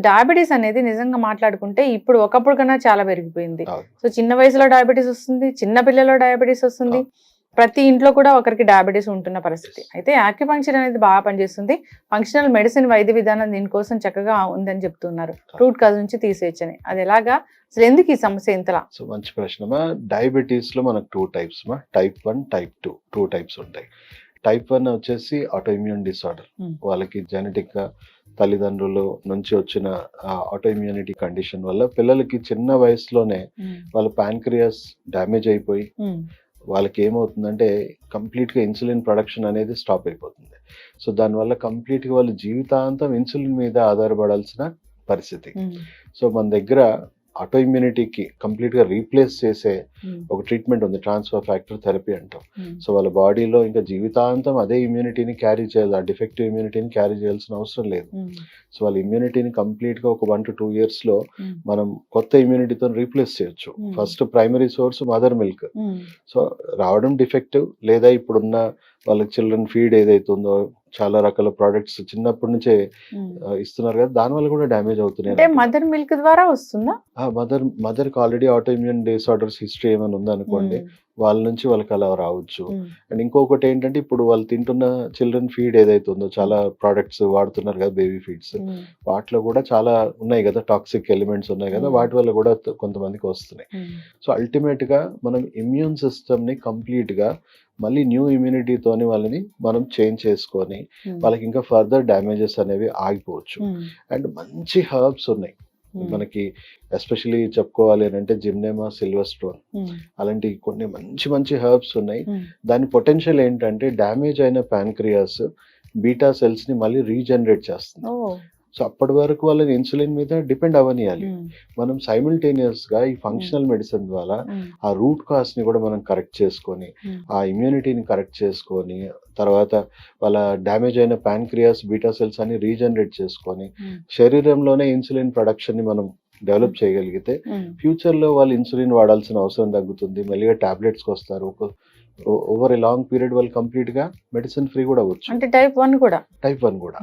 Diabetes అనేది నిజంగా మాట్లాడుకుంటే ఇప్పుడు ఒకప్పుడు కన్నా చాలా పెరిగిపోయింది. అవును. సో చిన్న వయసులో డయాబెటీస్ వస్తుంది, చిన్న పిల్లల్లో డయాబెటీస్ వస్తుంది. ప్రతి ఇంట్లో కూడా ఒకరికి డయాబెటీస్ ఉంటున్న పరిస్థితి. అయితే యాక్యుపంక్చర్ అనేది బాగా పనిచేస్తుంది. ఫంక్షనల్ మెడిసిన్ వైద్య విధానం దీనికోసం చక్కగా ఉందని చెప్తున్నారు. రూట్ కాజ్ నుంచి తీసేయచ్చని. అది ఎలాగా? అసలు ఎందుకు ఈ సమస్య ఇంతలా? సో మంచి ప్రశ్నమా. డయాబెటీస్ లో మనకు 2 టైప్స్ మా. టైప్ 1, టైప్ 2 2 టైప్స్ ఉంటాయి. టైప్ 1 వచ్చేసి ఆటోఇమ్యూన్ డిసార్డర్. వాళ్ళకి జెనెటిక్ గా తల్లిదండ్రులు నుంచి వచ్చిన ఆటోఇమ్యూనిటీ కండిషన్ వల్ల పిల్లలకి చిన్న వయసులోనే వాళ్ళ ప్యాంక్రియాస్ డ్యామేజ్ అయిపోయి వాళ్ళకి ఏమవుతుందంటే కంప్లీట్గా ఇన్సులిన్ ప్రొడక్షన్ అనేది స్టాప్ అయిపోతుంది. సో దానివల్ల కంప్లీట్గా వాళ్ళు జీవితాంతం ఇన్సులిన్ మీద ఆధారపడాల్సిన పరిస్థితి. సో మన దగ్గర ఆటోఇమ్యూనిటీకి కంప్లీట్గా రీప్లేస్ చేసే ఒక ట్రీట్మెంట్ ఉంది, ట్రాన్స్ఫర్ ఫ్యాక్టర్ థెరపీ అంటాం. సో వాళ్ళ బాడీలో ఇంకా జీవితాంతం అదే ఇమ్యూనిటీని క్యారీ చేయాలి, ఆ డిఫెక్టివ్ ఇమ్యూనిటీని క్యారీ చేయాల్సిన అవసరం లేదు. సో వాళ్ళ ఇమ్యూనిటీని కంప్లీట్గా ఒక 1 to 2 years లో మనం కొత్త ఇమ్యూనిటీతో రీప్లేస్ చేయొచ్చు. First primary source mother milk. So రావడం డిఫెక్టివ్, లేదా ఇప్పుడున్న వాళ్ళకి చిల్డ్రన్ ఫీడ్ ఏదైతుందో చాలా రకాల ప్రోడక్ట్స్ చిన్నప్పటి నుంచే ఇస్తున్నారు కదా, దానివల్ల కూడా డ్యామేజ్ అవుతున్నాయి. మదర్ మిల్క్ ద్వారా వస్తుందా? మదర్కి ఆల్రెడీ ఆటోఇమ్యూన్ డిసార్డర్స్ హిస్టరీ ఏమైనా ఉందనుకోండి, వాళ్ళ నుంచి వాళ్ళకి అలా రావచ్చు. అండ్ ఇంకొకటి ఏంటంటే ఇప్పుడు వాళ్ళు తింటున్న చిల్డ్రన్ ఫీడ్ ఏదైతే ఉందో, చాలా ప్రోడక్ట్స్ వాడుతున్నారు కదా, బేబీ ఫీడ్స్, వాటిలో కూడా చాలా ఉన్నాయి కదా, టాక్సిక్ ఎలిమెంట్స్ ఉన్నాయి కదా, వాటి వల్ల కూడా కొంతమందికి వస్తున్నాయి. సో అల్టిమేట్ గా మనం ఇమ్యూన్ సిస్టమ్ ని కంప్లీట్ గా మళ్ళీ న్యూ ఇమ్యూనిటీతోని వాళ్ళని మనం చేంజ్ చేసుకొని వాళ్ళకి ఇంకా ఫర్దర్ డ్యామేజెస్ అనేవి ఆగిపోవచ్చు. అండ్ మంచి హర్బ్స్ ఉన్నాయి మనకి, ఎస్పెషలీ చెప్పుకోవాలి అని అంటే జిమ్నేమా సిల్వస్ట్రోన్ అలాంటి కొన్ని మంచి మంచి హర్బ్స్ ఉన్నాయి. దాని పొటెన్షియల్ ఏంటంటే డ్యామేజ్ అయిన ప్యాన్క్రియాస్ బీటా సెల్స్ ని మళ్ళీ రీజనరేట్ చేస్తుంది. సో అప్పటి వరకు వాళ్ళని ఇన్సులిన్ మీద డిపెండ్ అవ్వనియాలి. మనం సైమిల్టేనియస్ గా ఈ ఫంక్షనల్ మెడిసిన్ ద్వారా ఆ రూట్ కాజ్ ని కూడా మనం కరెక్ట్ చేసుకొని, ఆ ఇమ్యూనిటీని కరెక్ట్ చేసుకొని, తర్వాత వాళ్ళ డ్యామేజ్ అయిన ప్యాన్క్రియాస్ బీటా సెల్స్ అని రీజనరేట్ చేసుకొని శరీరంలోనే ఇన్సులిన్ ప్రొడక్షన్ ని మనం డెవలప్ చేయగలిగితే ఫ్యూచర్ లో వాళ్ళు ఇన్సులిన్ వాడాల్సిన అవసరం తగ్గుతుంది. మళ్ళీ టాబ్లెట్స్కి వస్తారు. ఓవర్ ఏ లాంగ్ పీరియడ్ వాళ్ళు కంప్లీట్ గా మెడిసిన్ ఫ్రీ కూడా అవ్వచ్చు. అంటే టైప్ 1 కూడా. టైప్ 1 కూడా.